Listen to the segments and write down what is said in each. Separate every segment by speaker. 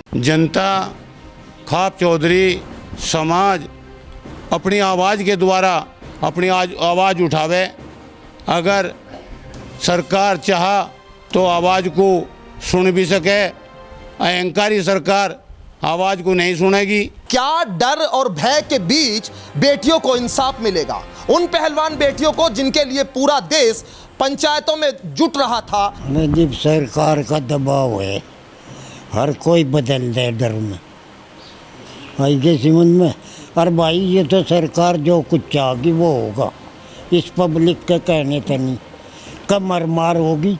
Speaker 1: जनता खाप चौधरी समाज अपनी आवाज़ के द्वारा अपनी आवाज़ उठावे। अगर सरकार चाह तो आवाज़ को सुन भी सके। अहंकारी सरकार आवाज़ को नहीं सुनेगी।
Speaker 2: क्या डर और भय के बीच बेटियों को इंसाफ मिलेगा? उन पहलवान बेटियों को जिनके लिए पूरा देश पंचायतों में जुट रहा था।
Speaker 3: जब सरकार का दबाव है, हर कोई बदल दे डर में, भाई के समझ में। और भाई ये तो सरकार जो कुछ चाहेगी वो होगा, इस पब्लिक के कहने तो नहीं। कमर मार होगी।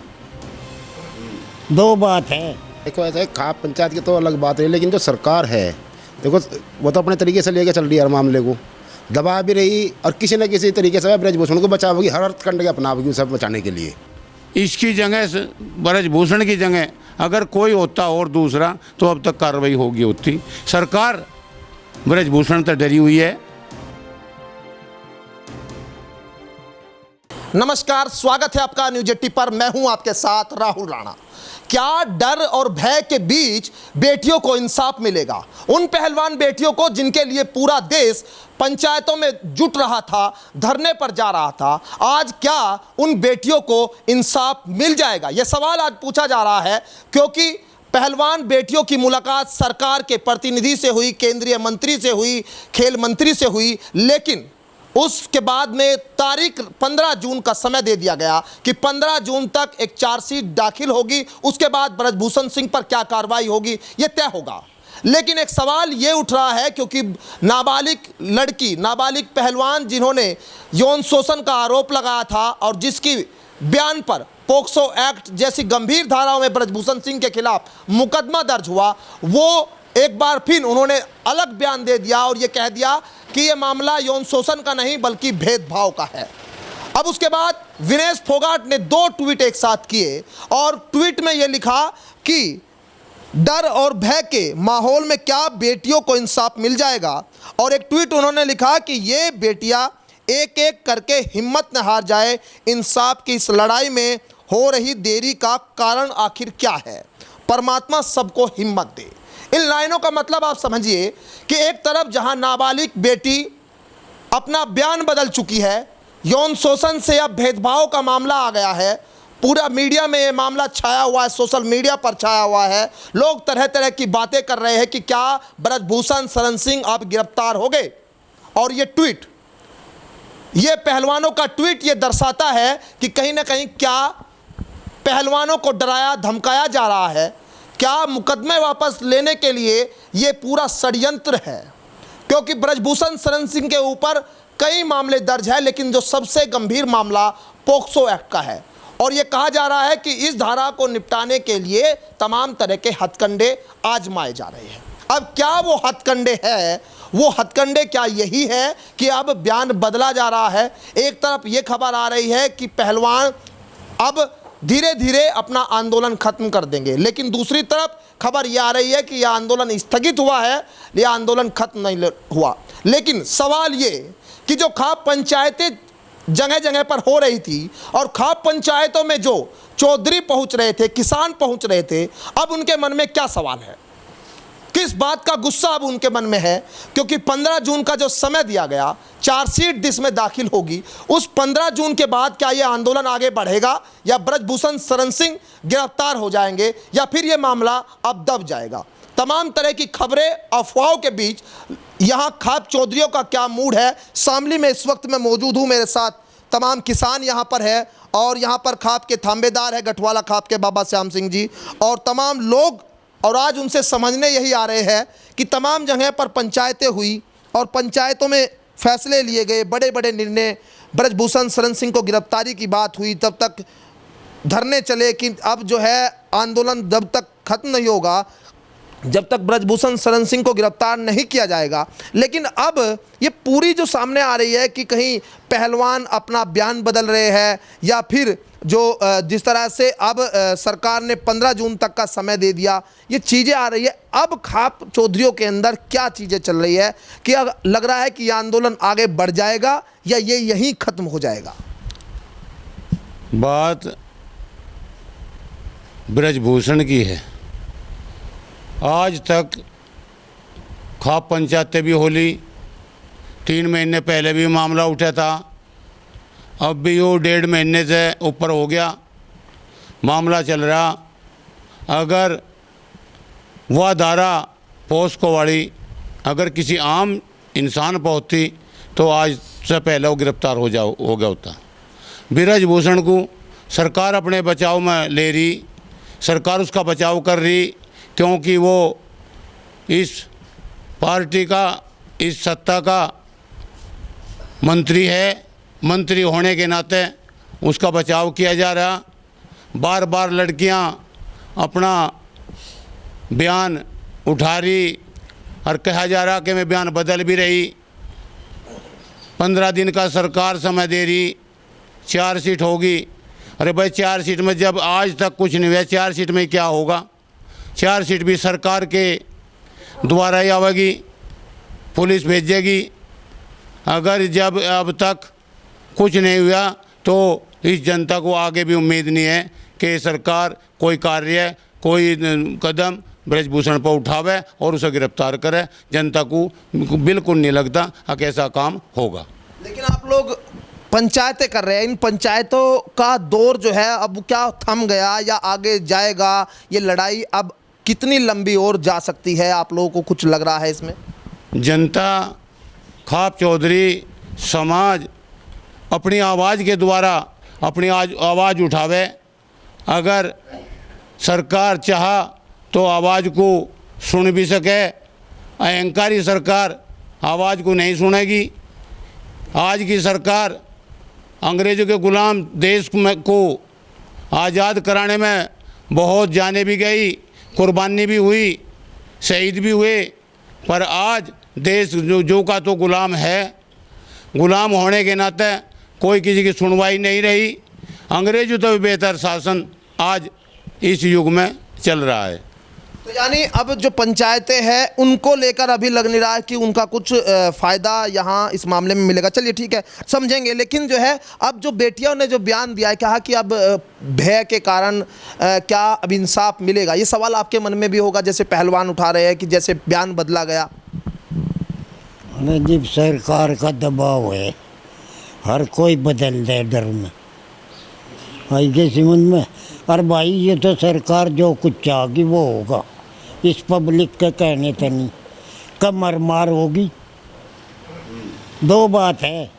Speaker 3: दो बात है,
Speaker 4: देखो ऐसा है, खाप पंचायत की तो अलग बात है, लेकिन जो सरकार है देखो वो तो अपने तरीके से लेके चल रही है हर मामले को, दबा भी रही और किसी न किसी तरीके से ब्रजभूषण को बचावेगी, हर अर्थकंड के अपनावेगी उसे बचाने के लिए।
Speaker 1: इसकी जगह ब्रजभूषण की जगह अगर कोई होता और दूसरा तो अब तक कार्रवाई होगी होती। सरकार ब्रजभूषण तो डरी हुई है।
Speaker 2: नमस्कार, स्वागत है आपका न्यूज 80 पर। मैं हूं आपके साथ राहुल राणा। क्या डर और भय के बीच बेटियों को इंसाफ मिलेगा? उन पहलवान बेटियों को जिनके लिए पूरा देश पंचायतों में जुट रहा था, धरने पर जा रहा था, आज क्या उन बेटियों को इंसाफ मिल जाएगा? यह सवाल आज पूछा जा रहा है क्योंकि पहलवान बेटियों की मुलाकात सरकार के प्रतिनिधि से हुई, केंद्रीय मंत्री से हुई, खेल मंत्री से हुई, लेकिन उसके बाद में तारीख 15 जून का समय दे दिया गया कि 15 जून तक एक चार्जशीट दाखिल होगी। उसके बाद ब्रजभूषण सिंह पर क्या कार्रवाई होगी ये तय होगा। लेकिन एक सवाल ये उठ रहा है क्योंकि नाबालिग लड़की, नाबालिग पहलवान जिन्होंने यौन शोषण का आरोप लगाया था और जिसकी बयान पर पोक्सो एक्ट जैसी गंभीर धाराओं में ब्रजभूषण सिंह के खिलाफ मुकदमा दर्ज हुआ, वो एक बार फिर उन्होंने अलग बयान दे दिया और ये कह दिया कि ये मामला यौन शोषण का नहीं बल्कि भेदभाव का है। अब उसके बाद विनेश फोगाट ने 2 ट्वीट एक साथ किए और ट्वीट में ये लिखा कि डर और भय के माहौल में क्या बेटियों को इंसाफ मिल जाएगा, और एक ट्वीट उन्होंने लिखा कि ये बेटियां एक एक करके हिम्मत न हार जाए, इंसाफ की इस लड़ाई में हो रही देरी का कारण आखिर क्या है, परमात्मा सबको हिम्मत दे। इन लाइनों का मतलब आप समझिए कि एक तरफ जहां नाबालिग बेटी अपना बयान बदल चुकी है, यौन शोषण से अब भेदभाव का मामला आ गया है, पूरा मीडिया में ये मामला छाया हुआ है, सोशल मीडिया पर छाया हुआ है, लोग तरह तरह की बातें कर रहे हैं कि क्या ब्रजभूषण शरण सिंह अब गिरफ्तार हो गए। और ये ट्वीट, ये पहलवानों का ट्वीट ये दर्शाता है कि कहीं ना कहीं क्या पहलवानों को डराया धमकाया जा रहा है, क्या मुकदमे वापस लेने के लिए ये पूरा षड्यंत्र है। क्योंकि ब्रजभूषण शरण सिंह के ऊपर कई मामले दर्ज है, लेकिन जो सबसे गंभीर मामला पोक्सो एक्ट का है और ये कहा जा रहा है कि इस धारा को निपटाने के लिए तमाम तरह के हथकंडे आजमाए जा रहे हैं। अब क्या वो हथकंडे हैं? वो हथकंडे क्या यही है कि अब बयान बदला जा रहा है? एक तरफ ये खबर आ रही है कि पहलवान अब धीरे धीरे अपना आंदोलन खत्म कर देंगे, लेकिन दूसरी तरफ खबर यह आ रही है कि यह आंदोलन स्थगित हुआ है, यह आंदोलन खत्म नहीं हुआ। लेकिन सवाल ये कि जो खाप पंचायतें जगह जगह पर हो रही थी और खाप पंचायतों में जो चौधरी पहुंच रहे थे, किसान पहुंच रहे थे, अब उनके मन में क्या सवाल है, किस बात का गुस्सा अब उनके मन में है? क्योंकि 15 जून का जो समय दिया गया, चार्जशीट जिसमें दाखिल होगी, उस 15 जून के बाद क्या यह आंदोलन आगे बढ़ेगा या ब्रजभूषण शरण सिंह गिरफ्तार हो जाएंगे या फिर यह मामला अब दब जाएगा? तमाम तरह की खबरें, अफवाहों के बीच यहाँ खाप चौधरियों का क्या मूड है? शामली में इस वक्त मैं मौजूद हूँ, मेरे साथ तमाम किसान यहाँ पर है और यहाँ पर खाप के थांबेदार है गठवाला खाप के बाबा श्याम सिंह जी और तमाम लोग, और आज उनसे समझने यही आ रहे हैं कि तमाम जगह पर पंचायतें हुई और पंचायतों में फैसले लिए गए, बड़े बड़े निर्णय, ब्रजभूषण शरण सिंह को गिरफ्तारी की बात हुई, तब तक धरने चले कि अब जो है आंदोलन जब तक खत्म नहीं होगा, जब तक ब्रजभूषण शरण सिंह को गिरफ्तार नहीं किया जाएगा। लेकिन अब ये पूरी जो सामने आ रही है कि कहीं पहलवान अपना बयान बदल रहे हैं या फिर जो जिस तरह से अब सरकार ने 15 जून तक का समय दे दिया, ये चीज़ें आ रही है। अब खाप चौधरियों के अंदर क्या चीज़ें चल रही है कि लग रहा है कि ये आंदोलन आगे बढ़ जाएगा या ये यहीं ख़त्म हो जाएगा?
Speaker 1: बात ब्रजभूषण की है आज तक खाप पंचायतें भी होली, 3 महीने पहले भी मामला उठा था, अब भी वो 1.5 महीने से ऊपर हो गया मामला चल रहा। अगर वह धारा पोस्को वाली अगर किसी आम इंसान पर होती तो आज से पहले वो गिरफ्तार हो गया होता। ब्रजभूषण को सरकार अपने बचाव में ले रही, सरकार उसका बचाव कर रही, क्योंकि वो इस पार्टी का, इस सत्ता का मंत्री है। मंत्री होने के नाते उसका बचाव किया जा रहा। बार बार लड़कियां अपना बयान उठा रही और कहा जा रहा कि मैं बयान बदल भी रही। 15 दिन का सरकार समय दे रही, चार्जशीट होगी। अरे भाई, चार्जशीट में जब आज तक कुछ नहीं हुआ, चार्जशीट में क्या होगा? चार्जशीट भी सरकार के द्वारा ही आवेगी, पुलिस भेजेगी। अगर जब अब तक कुछ नहीं हुआ तो इस जनता को आगे भी उम्मीद नहीं है कि सरकार कोई कार्य, कोई कदम ब्रजभूषण पर उठावे और उसे गिरफ्तार करे। जनता को बिल्कुल नहीं लगता कि ऐसा काम होगा।
Speaker 2: लेकिन आप लोग पंचायतें कर रहे हैं, इन पंचायतों का दौर जो है अब क्या थम गया या आगे जाएगा? ये लड़ाई अब कितनी लंबी और जा सकती है? आप लोगों को कुछ लग रहा है इसमें?
Speaker 1: जनता, खाप चौधरी समाज अपनी आवाज़ के द्वारा अपनी आवाज़ उठावे। अगर सरकार चाहा तो आवाज़ को सुन भी सके। अहंकारी सरकार आवाज़ को नहीं सुनेगी। आज की सरकार अंग्रेज़ों के गुलाम देश को आज़ाद कराने में बहुत जाने भी गई, कुर्बानी भी हुई, शहीद भी हुए, पर आज देश जो का तो गुलाम है। गुलाम होने के नाते कोई किसी की सुनवाई नहीं रही। अंग्रेज़ों तो भी बेहतर शासन आज इस युग में चल रहा है।
Speaker 2: तो यानी अब जो पंचायतें हैं उनको लेकर अभी लग नहीं रहा है कि उनका कुछ फ़ायदा यहाँ इस मामले में मिलेगा। चलिए ठीक है, समझेंगे। लेकिन जो है अब जो बेटियों ने जो बयान दिया है, कहा कि अब भय के कारण क्या अब इंसाफ मिलेगा? ये सवाल आपके मन में भी होगा, जैसे पहलवान उठा रहे हैं कि जैसे बयान बदला गया।
Speaker 3: जब सरकार का दबाव है, हर कोई बदल दे डर में, के समझ में। और भाई, ये तो सरकार जो कुछ चाहेगी वो होगा, इस पब्लिक के कहने तो नहीं। कमर मार होगी। 2 बात है,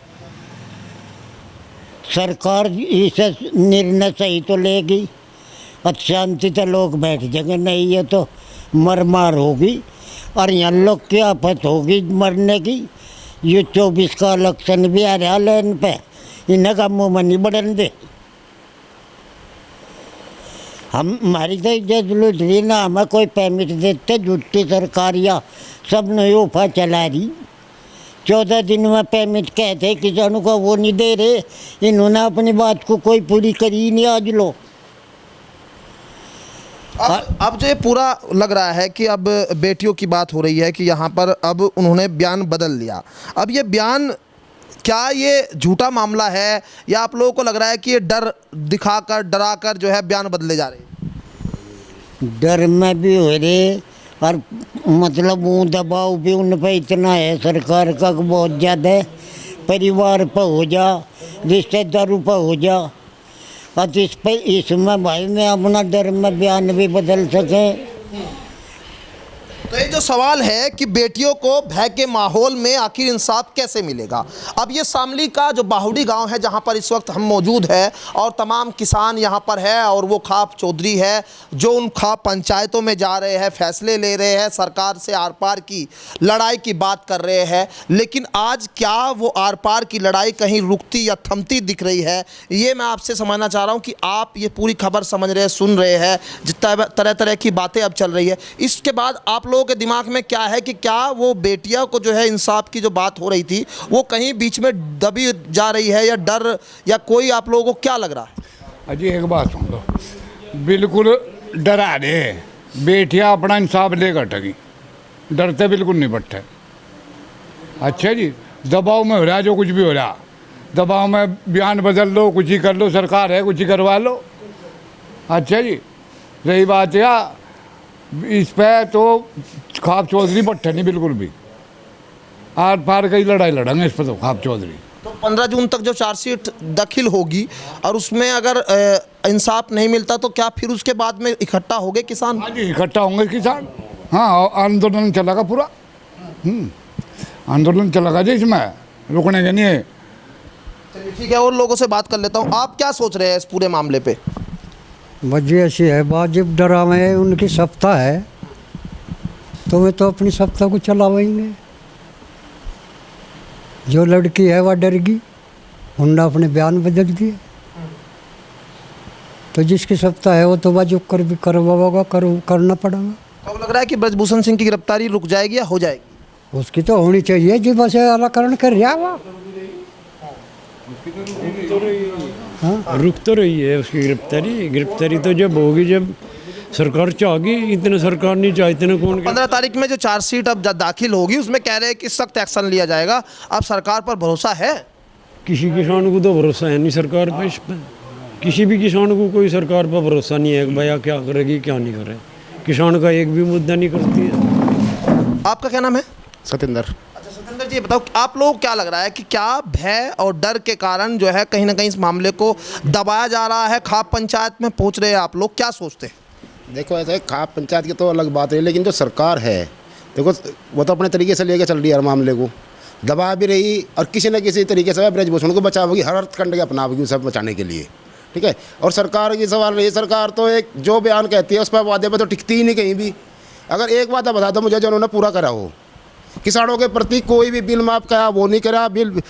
Speaker 3: सरकार इसे निर्णय सही तो लेगी, अच्छा शांति तो लोग बैठ जाएंगे, नहीं ये तो मर मार होगी। और यहाँ लोग की आफत होगी मरने की। ये 24 का इलेक्शन भी आ रहा लाइन पे, इन्हें का मुँह में नहीं बढ़न दे। हमारी तो इज्जत लूट रही ना, हमें कोई परमिट देते झूठी सरकारियाँ सब नोफा चला रही। 14 दिन में परमिट कहते किसानों को, वो नहीं दे रहे। इन्होंने अपनी बात को कोई पूरी करी ही नहीं आज लो।
Speaker 2: अब जो ये पूरा लग रहा है कि अब बेटियों की बात हो रही है कि यहाँ पर अब उन्होंने बयान बदल लिया। अब ये बयान क्या ये झूठा मामला है या आप लोगों को लग रहा है कि ये डर दिखाकर, डराकर जो है बयान बदले जा रहे हैं?
Speaker 3: डर में भी हो रहे और मतलब वो दबाव भी उन पर इतना है सरकार का बहुत ज़्यादा है। परिवार पर हो जा, रिश्तेदारों पर हो जा, और इस पर इसमें भाई मैं अपना डर में बयान भी बदल सके।
Speaker 2: तो ये जो सवाल है कि बेटियों को भय के माहौल में आखिर इंसाफ कैसे मिलेगा? अब ये शामली का जो बाहुड़ी गांव है जहां पर इस वक्त हम मौजूद है और तमाम किसान यहां पर है और वो खाप चौधरी है जो उन खाप पंचायतों में जा रहे हैं, फैसले ले रहे हैं, सरकार से आर पार की लड़ाई की बात कर रहे हैं। लेकिन आज क्या वो आर पार की लड़ाई कहीं रुकती या थमती दिख रही है? ये मैं आपसे समझना चाह रहा हूँ कि आप ये पूरी खबर समझ रहे हैं, सुन रहे हैं, जितना तरह तरह की बातें अब चल रही है, इसके बाद आप लोगों के दिमाग में क्या है कि क्या वो बेटियां को जो है इंसाफ की जो बात हो रही थी वो कहीं बीच में दबी जा रही है या डर या कोई आप लोगों को क्या लग रहा है?
Speaker 5: अजी एक बात सुन लो, बिल्कुल डरा रहे बेटियां अपना इंसाफ लेकर ठगी, डरते बिल्कुल नहीं बैठे। अच्छा जी, दबाव में हो रहा है जो कुछ भी हो रहा, दबाव में बयान बदल लो, कुछ ही कर लो, सरकार है कुछ ही करवा लो। अच्छा जी, रही बात या इस पे तो खाप चौधरी बट्टे नहीं बिल्कुल भी। आर पार की लड़ाई लड़ेंगे इस पर तो खाप चौधरी।
Speaker 2: तो 15 जून तक जो चार्जशीट दाखिल होगी और उसमें अगर इंसाफ नहीं मिलता तो क्या फिर उसके बाद में इकट्ठा होंगे किसान?
Speaker 5: हाँ जी, इकट्ठा होंगे किसान। हाँ, आंदोलन चलेगा पूरा। आंदोलन चलेगा जी, इसमें रुकने के नहीं है।
Speaker 2: चलिए ठीक है, और लोगों से बात कर लेता हूँ। आप क्या सोच रहे हैं इस पूरे मामले पे?
Speaker 6: वजह ऐसी है, वाजिब डरावे है, उनकी सत्ता है तो वे तो अपनी सत्ता को चलावेंगे। जो लड़की है वह डर गई, उन्होंने अपने बयान बदल दिए। तो जिसकी सत्ता है वो तो वाजिब कर भी करवाओगा, करना पड़ेगा।
Speaker 2: तो लग रहा है कि ब्रजभूषण सिंह की गिरफ्तारी रुक जाएगी या हो जाएगी?
Speaker 6: उसकी तो होनी चाहिए जी, बस अलगकरण कर रहा हुआ।
Speaker 7: रुक तो रही है उसकी गिरफ्तारी तो जब होगी, जब सरकार चाहेगी। इतना सरकार नहीं चाहे, इतना कौन
Speaker 2: 15 तारीख में जो चार्जशीट अब दाखिल होगी उसमें कह रहे हैं कि सख्त एक्शन लिया जाएगा। अब सरकार पर भरोसा है?
Speaker 7: किसी किसान को तो भरोसा है नहीं सरकार पर। इस पर किसी भी किसान को कोई सरकार पर भरोसा नहीं है कि भैया क्या करेगी क्या नहीं करे। किसान का एक भी मुद्दा नहीं करती है।
Speaker 2: आपका क्या नाम है?
Speaker 4: सतेंद्र।
Speaker 2: अच्छा सतेंद्र जी, बताओ आप लोग क्या लग रहा है कि क्या भय और डर के कारण जो है कहीं ना कहीं इस मामले को दबाया जा रहा है? खाप पंचायत में पहुंच रहे हैं आप लोग, क्या सोचते हैं?
Speaker 4: देखो ऐसा है, खाप पंचायत की तो अलग बात है, लेकिन जो सरकार है देखो वो तो अपने तरीके से लेके चल रही है हर मामले को, दबा भी रही और किसी न किसी तरीके से ब्रजभूषण को बचावेगी, हर अर्थ के अपनावेगी सब बचाने के लिए। ठीक है, और सरकार की सवाल रही, सरकार तो एक जो बयान कहती है उस पर वादे पर तो टिकती ही नहीं कहीं भी। अगर एक बात बता दो मुझे, जो उन्होंने पूरा करा हो, किसानों के प्रति कोई भी बिल माफ करा वो नहीं करा, बिल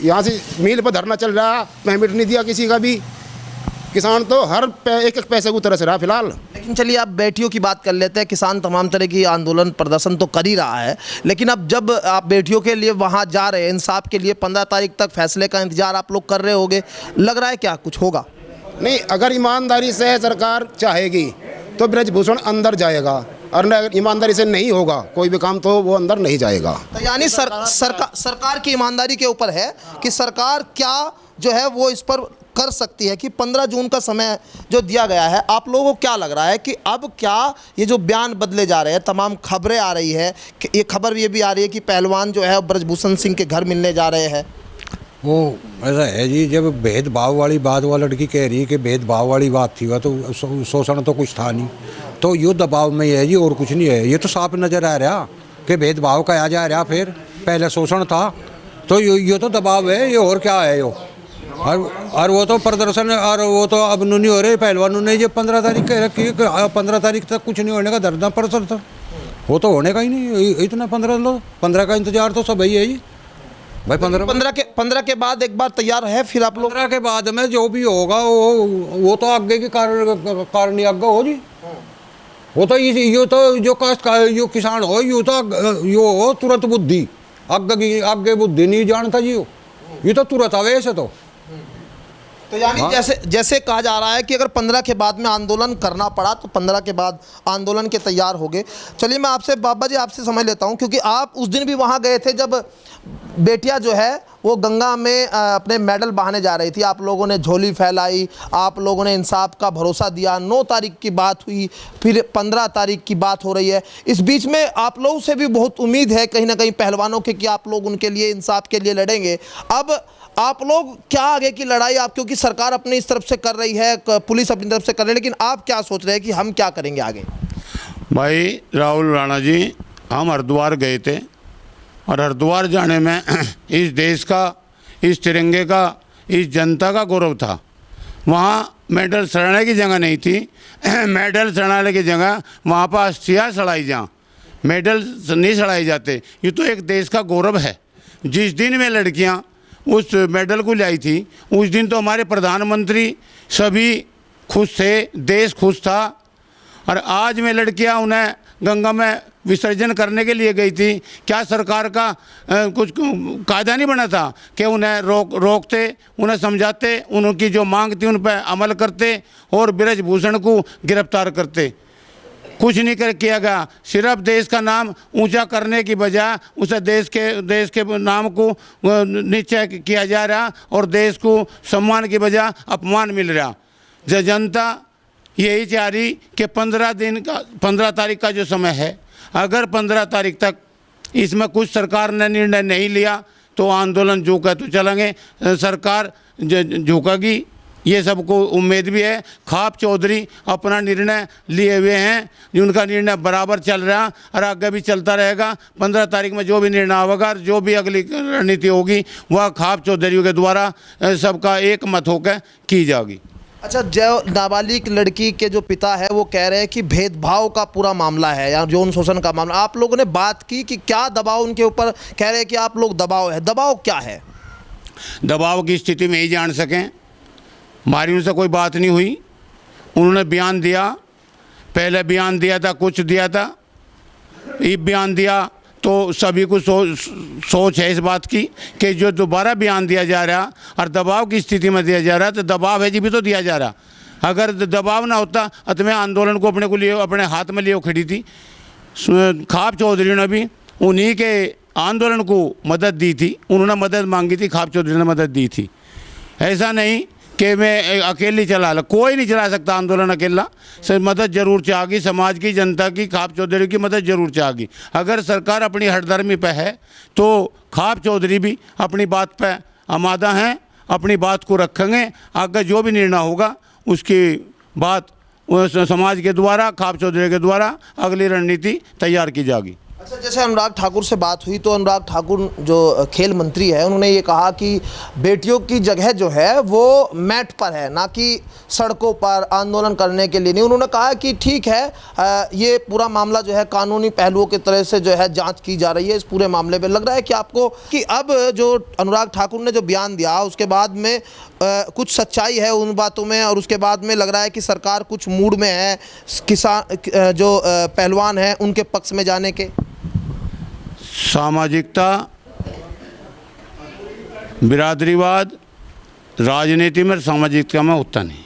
Speaker 4: यहाँ से मील पर धरना चल रहा, पेमेंट नहीं दिया किसी का भी। किसान तो हर एक एक पैसे को तरस रहा फिलहाल।
Speaker 2: लेकिन चलिए आप बेटियों की बात कर लेते हैं। किसान तमाम तरह की आंदोलन प्रदर्शन तो कर ही रहा है, लेकिन अब जब आप बेटियों के लिए वहाँ जा रहे हैं इंसाफ के लिए, 15 तारीख तक फैसले का इंतजार आप लोग कर रहे होंगे, लग रहा है क्या कुछ होगा?
Speaker 4: नहीं, अगर ईमानदारी से सरकार चाहेगी तो ब्रजभूषण अंदर जाएगा, और अगर ईमानदारी से नहीं होगा कोई भी काम तो वो अंदर नहीं जाएगा।
Speaker 2: तो यानी सरकार की ईमानदारी के ऊपर है कि सरकार क्या जो है वो इस पर कर सकती है कि 15 जून का समय जो दिया गया है। आप लोगों को क्या लग रहा है कि अब क्या ये जो बयान बदले जा रहे हैं, तमाम खबरें आ रही है कि ये खबर ये भी आ रही है कि पहलवान जो है ब्रजभूषण सिंह के घर मिलने जा रहे हैं?
Speaker 8: वो ऐसा है जी, जब भेदभाव वाली बात वो लड़की कह रही है कि भेदभाव वाली बात थी वह तो शोषण तो कुछ था नहीं, तो यो दबाव में ही है जी और कुछ नहीं है। ये तो साफ नज़र आ रहा कि भेदभाव कहा जा रहा, फिर पहले शोषण था तो यो तो दबाव है, ये और क्या है यो। और वो तो प्रदर्शन और वो तो अब नहीं हो रहे। पहलवानों ने ये 15 तारीख कह रखी है, 15 तारीख तक कुछ नहीं होने का धरना प्रदर्शन था, वो तो होने का ही नहीं। इतना 15 का इंतजार तो सब ही है जी भाई।
Speaker 2: 15 के बाद एक बार तैयार है फिर आप लोग?
Speaker 8: 15 के बाद में जो भी होगा वो तो आगे के कारण आगे हो जी। वो तो यो तो जो कास्ट यो किसान हो यो तो यो हो तुरंत बुद्धि, आगे बुद्धि नहीं जानता जी। ये तो तुरंत आवे से
Speaker 2: तो यानी
Speaker 8: हाँ?
Speaker 2: जैसे कहा जा रहा है कि अगर 15 के बाद में आंदोलन करना पड़ा तो 15 के बाद आंदोलन के तैयार हो गए। चलिए मैं आपसे बाबा जी आपसे समझ लेता हूं, क्योंकि आप उस दिन भी वहां गए थे जब बेटियां जो है वो गंगा में अपने मेडल बहाने जा रही थी। आप लोगों ने झोली फैलाई, आप लोगों ने इंसाफ का भरोसा दिया। 9 तारीख की बात हुई, फिर 15 तारीख की बात हो रही है। इस बीच में आप लोगों से भी बहुत उम्मीद है कहीं ना कहीं पहलवानों की कि आप लोग उनके लिए इंसाफ के लिए लड़ेंगे। अब आप लोग क्या आगे की लड़ाई आप, क्योंकि सरकार अपनी इस तरफ से कर रही है, पुलिस अपनी तरफ से कर रही है, लेकिन आप क्या सोच रहे हैं कि हम क्या करेंगे आगे?
Speaker 1: भाई राहुल राणा जी, हम हरिद्वार गए थे और हरिद्वार जाने में इस देश का, इस तिरंगे का, इस जनता का गौरव था। वहाँ मेडल सड़ाने की जगह नहीं थी। मेडल सड़ाने की जगह वहाँ पर अस्थियाँ सड़ाई जाएँ, मेडल नहीं सड़ाए जाते। ये तो एक देश का गौरव है। जिस दिन में लड़कियाँ उस मेडल को लाई थी उस दिन तो हमारे प्रधानमंत्री सभी खुश थे, देश खुश था। और आज में लड़कियां उन्हें गंगा में विसर्जन करने के लिए गई थी। क्या सरकार का कुछ कायदा नहीं बना था कि उन्हें रोकते, उन्हें समझाते, उनकी जो मांग थी उन पर अमल करते और ब्रजभूषण को गिरफ्तार करते? कुछ नहीं किया गया। सिर्फ देश का नाम ऊंचा करने की बजाय उसे देश के नाम को नीचे किया जा रहा और देश को सम्मान की बजाय अपमान मिल रहा। जनता यही चाह रही कि 15 तारीख का जो समय है, अगर 15 तारीख तक इसमें कुछ सरकार ने निर्णय नहीं लिया तो आंदोलन झुका तो चलेंगे, सरकार झुकेगी, ये सबको उम्मीद भी है। ख्वाब चौधरी अपना निर्णय लिए हुए हैं, उनका निर्णय बराबर चल रहा और आगे भी चलता रहेगा। 15 तारीख में जो भी निर्णय होगा, जो भी अगली रणनीति होगी, वह ख्वाब चौधरी के द्वारा सबका एक मत होकर की जाएगी।
Speaker 2: अच्छा, जो नाबालिग लड़की के जो पिता है वो कह रहे हैं कि भेदभाव का पूरा मामला है या यौन शोषण का मामला। आप लोगों ने बात की कि क्या दबाव उनके ऊपर, कह रहे हैं कि आप लोग दबाव है, दबाव क्या है?
Speaker 1: दबाव की स्थिति में ही जान सकें, हमारी उनसे कोई बात नहीं हुई। उन्होंने बयान दिया, पहले बयान दिया था, कुछ दिया था, ये बयान दिया तो सभी को सोच है इस बात की कि जो दोबारा बयान दिया जा रहा और दबाव की स्थिति में दिया जा रहा, तो दबाव है जी भी तो दिया जा रहा। अगर दबाव ना होता तो मैं आंदोलन को अपने हाथ में लिए खड़ी थी। ख्वाब चौधरी ने भी उन्हीं के आंदोलन को मदद दी थी, उन्होंने मदद मांगी थी, ख्वाब चौधरी ने मदद दी थी। ऐसा नहीं कि मैं अकेली चला ला, कोई नहीं चला सकता आंदोलन अकेला, सर मदद जरूर चाहेगी, समाज की, जनता की, ख्वाब चौधरी की मदद जरूर चाहेगी। अगर सरकार अपनी हठधर्मी पे है तो ख्वाब चौधरी भी अपनी बात पे आमादा हैं, अपनी बात को रखेंगे। आगे जो भी निर्णय होगा उसकी बात समाज के द्वारा, ख्वाब चौधरी के द्वारा अगली रणनीति तैयार की जाएगी।
Speaker 2: अच्छा, जैसे अनुराग ठाकुर से बात हुई तो अनुराग ठाकुर जो खेल मंत्री है, उन्होंने ये कहा कि बेटियों की जगह जो है वो मैट पर है, ना कि सड़कों पर आंदोलन करने के लिए नहीं। उन्होंने कहा कि ठीक है, ये पूरा मामला जो है कानूनी पहलुओं की तरह से जो है जांच की जा रही है इस पूरे मामले में। लग रहा है कि आपको कि अब जो अनुराग ठाकुर ने जो बयान दिया उसके बाद में कुछ सच्चाई है उन बातों में, और उसके बाद में लग रहा है कि सरकार कुछ मूड में है किसान जो पहलवान हैं उनके पक्ष में जाने के।
Speaker 1: सामाजिकता, बिरादरीवाद, राजनीति में सामाजिकता में होता नहीं।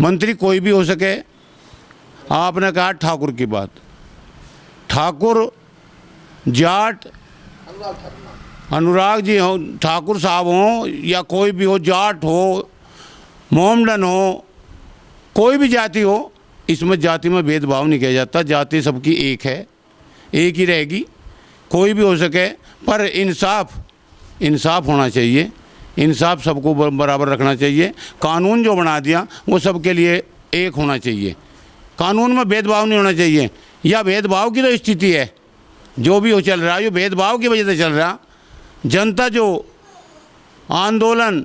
Speaker 1: मंत्री कोई भी हो सके। आपने कहा ठाकुर की बात, ठाकुर जाट अनुराग जी हो, ठाकुर साहब हो या कोई भी हो, जाट हो, मोमडन हो, कोई भी जाति हो, इसमें जाति में भेदभाव नहीं किया जाता। जाति सबकी एक है, एक ही रहेगी, कोई भी हो सके, पर इंसाफ होना चाहिए। इंसाफ सबको बराबर रखना चाहिए। कानून जो बना दिया वो सबके लिए एक होना चाहिए। कानून में भेदभाव नहीं होना चाहिए। या भेदभाव की तो स्थिति है, जो भी हो चल रहा है, जो भेदभाव की वजह से चल रहा। जनता जो आंदोलन,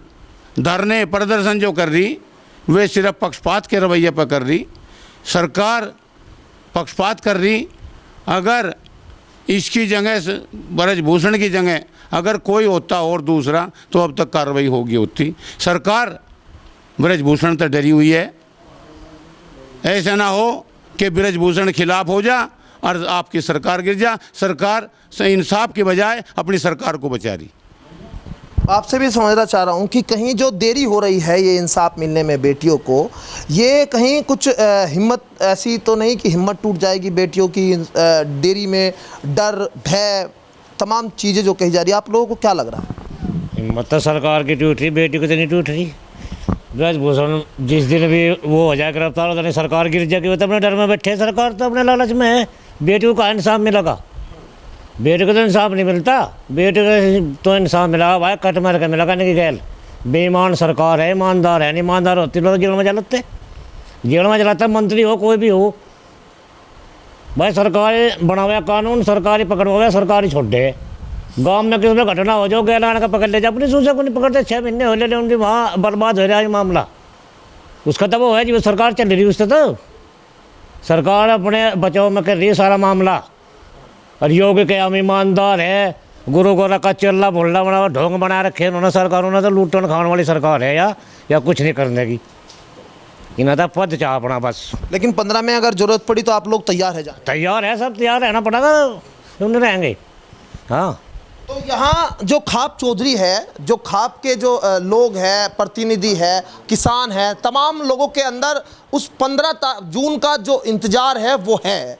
Speaker 1: धरने, प्रदर्शन जो कर रही, वे सिर्फ पक्षपात के रवैये पर कर रही। सरकार पक्षपात कर रही। अगर इसकी जगह ब्रजभूषण की जगह अगर कोई होता और दूसरा तो अब तक कार्रवाई होगी होती। सरकार ब्रजभूषण तो डरी हुई है। ऐसा ना हो कि ब्रजभूषण खिलाफ हो जा और आपकी सरकार गिर जा। सरकार इंसाफ के बजाय अपनी सरकार को बचा रही।
Speaker 2: आपसे भी समझना चाह रहा हूँ कि कहीं जो देरी हो रही है ये इंसाफ मिलने में बेटियों को, ये कहीं कुछ हिम्मत ऐसी तो नहीं कि हिम्मत टूट जाएगी बेटियों की देरी में? डर, भय, तमाम चीज़ें जो कही जा रही है, आप लोगों को क्या लग रहा है?
Speaker 9: हिम्मत तो सरकार की टूट रही, बेटी की तो नहीं टूट रही। ब्रजभूषण जिस दिन भी वो हो जाए गिरफ्तार, उस दिन सरकार गिर जाएगी। वो तो अपने डर में बैठे, सरकार तो अपने लालच में है। बेटियों का इंसाफ मिलेगा? बेटे को तो इंसाफ नहीं मिलता। बेटे को तो इंसाफ मिला भाई, कट मार के मिला कहने की गैल। बेईमान सरकार है, ईमानदार है, नहीं ईमानदार होती लोग जेल में जलाते, जेल में जलाता मंत्री हो कोई भी हो भाई। सरकार बना हुआ कानून, सरकारी पकड़ हुआ, सरकारी छोड़ दे। गाँव में किसी में घटना हो जाओ, गैलान का पकड़ ले जाए, अपनी सूझे को नहीं पकड़ते। 6 महीने हो ले उनकी वहाँ बर्बाद हो रहा है मामला। उसका तो वो है जी, वो सरकार चल रही है, उससे तो सरकार अपने बचाव में कर रही है सारा मामला। और योगी के हम ईमानदार है, गुरु गोरा का चिल्ला भुल्ला बना ढोंग बना रखे उन्होंने। सरकारों ने तो लूटन खाने वाली सरकार है या कुछ नहीं करने की। इन्हें तो पद चाह अपना बस।
Speaker 2: लेकिन 15 में अगर जरूरत पड़ी तो आप लोग तैयार है?
Speaker 9: तैयार है, सब तैयार रहना पड़ेगा, सुन रहेंगे। हाँ,
Speaker 2: तो यहाँ जो ख्वाब चौधरी है, जो ख्वाब के जो लोग हैं, प्रतिनिधि है, किसान है, तमाम लोगों के अंदर उस 15 जून का जो इंतजार है वो है।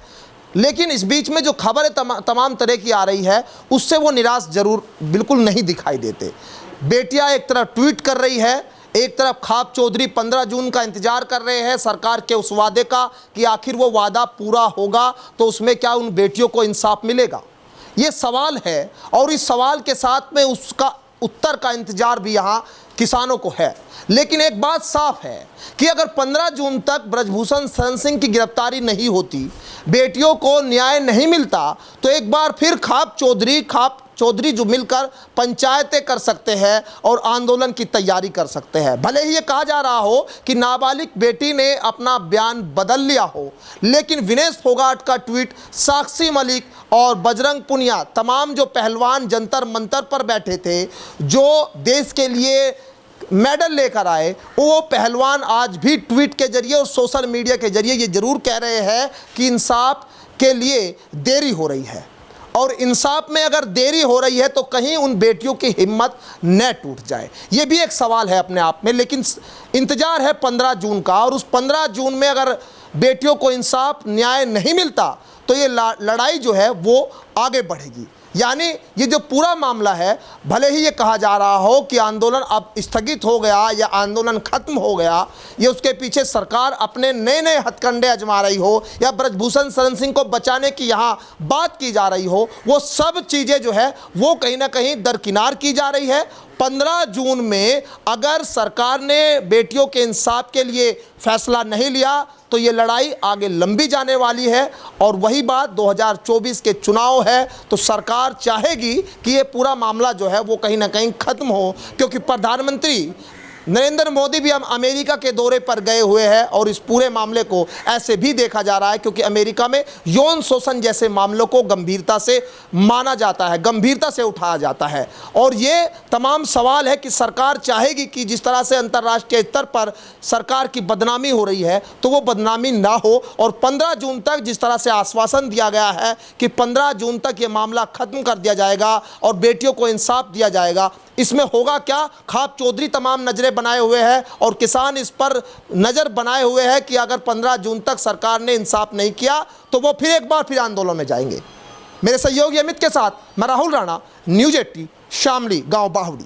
Speaker 2: लेकिन इस बीच में जो खबरें तमाम तरह की आ रही है उससे वो निराश जरूर बिल्कुल नहीं दिखाई देते। बेटियां एक तरफ ट्वीट कर रही है, एक तरफ खाप चौधरी 15 जून का इंतजार कर रहे हैं सरकार के उस वादे का कि आखिर वो वादा पूरा होगा तो उसमें क्या उन बेटियों को इंसाफ मिलेगा, ये सवाल है। और इस सवाल के साथ में उसका उत्तर का इंतजार भी यहाँ किसानों को है। लेकिन एक बात साफ है कि अगर 15 जून तक ब्रजभूषण शरण सिंह की गिरफ्तारी नहीं होती, बेटियों को न्याय नहीं मिलता, तो एक बार फिर खाप चौधरी जो मिलकर पंचायतें कर सकते हैं और आंदोलन की तैयारी कर सकते हैं। भले ही ये कहा जा रहा हो कि नाबालिग बेटी ने अपना बयान बदल लिया हो, लेकिन विनेश फोगाट का ट्वीट, साक्षी मलिक और बजरंग पुनिया, तमाम जो पहलवान जंतर मंतर पर बैठे थे, जो देश के लिए मेडल लेकर आए, वो पहलवान आज भी ट्वीट के जरिए और सोशल मीडिया के जरिए ये जरूर कह रहे हैं कि इंसाफ के लिए देरी हो रही है। और इंसाफ में अगर देरी हो रही है तो कहीं उन बेटियों की हिम्मत न टूट जाए, ये भी एक सवाल है अपने आप में। लेकिन इंतजार है 15 जून का, और उस 15 जून में अगर बेटियों को इंसाफ न्याय नहीं मिलता तो ये लड़ाई जो है वो आगे बढ़ेगी। यानी ये जो पूरा मामला है, भले ही ये कहा जा रहा हो कि आंदोलन अब स्थगित हो गया या आंदोलन खत्म हो गया, ये उसके पीछे सरकार अपने नए नए हथकंडे आजमा रही हो या ब्रजभूषण शरण सिंह को बचाने की यहाँ बात की जा रही हो, वो सब चीज़ें जो है वो कहीं ना कहीं दरकिनार की जा रही है। 15 जून में अगर सरकार ने बेटियों के इंसाफ के लिए फैसला नहीं लिया तो ये लड़ाई आगे लंबी जाने वाली है। और वही बात 2024 के चुनाव है, तो सरकार चाहेगी कि ये पूरा मामला जो है वो कहीं ना कहीं ख़त्म हो, क्योंकि प्रधानमंत्री नरेंद्र मोदी भी अब अमेरिका के दौरे पर गए हुए हैं और इस पूरे मामले को ऐसे भी देखा जा रहा है क्योंकि अमेरिका में यौन शोषण जैसे मामलों को गंभीरता से माना जाता है, गंभीरता से उठाया जाता है। और ये तमाम सवाल है कि सरकार चाहेगी कि जिस तरह से अंतर्राष्ट्रीय स्तर पर सरकार की बदनामी हो रही है तो वो बदनामी ना हो, और 15 जून तक जिस तरह से आश्वासन दिया गया है कि 15 जून तक ये मामला ख़त्म कर दिया जाएगा और बेटियों को इंसाफ दिया जाएगा, इसमें होगा क्या? खाप चौधरी तमाम नज़रें बनाए हुए हैं और किसान इस पर नज़र बनाए हुए हैं कि अगर 15 जून तक सरकार ने इंसाफ नहीं किया तो वो फिर एक बार फिर आंदोलन में जाएंगे। मेरे सहयोगी अमित के साथ मैं राहुल राणा, न्यूज़ 18, शामली, गांव बाहुड़ी।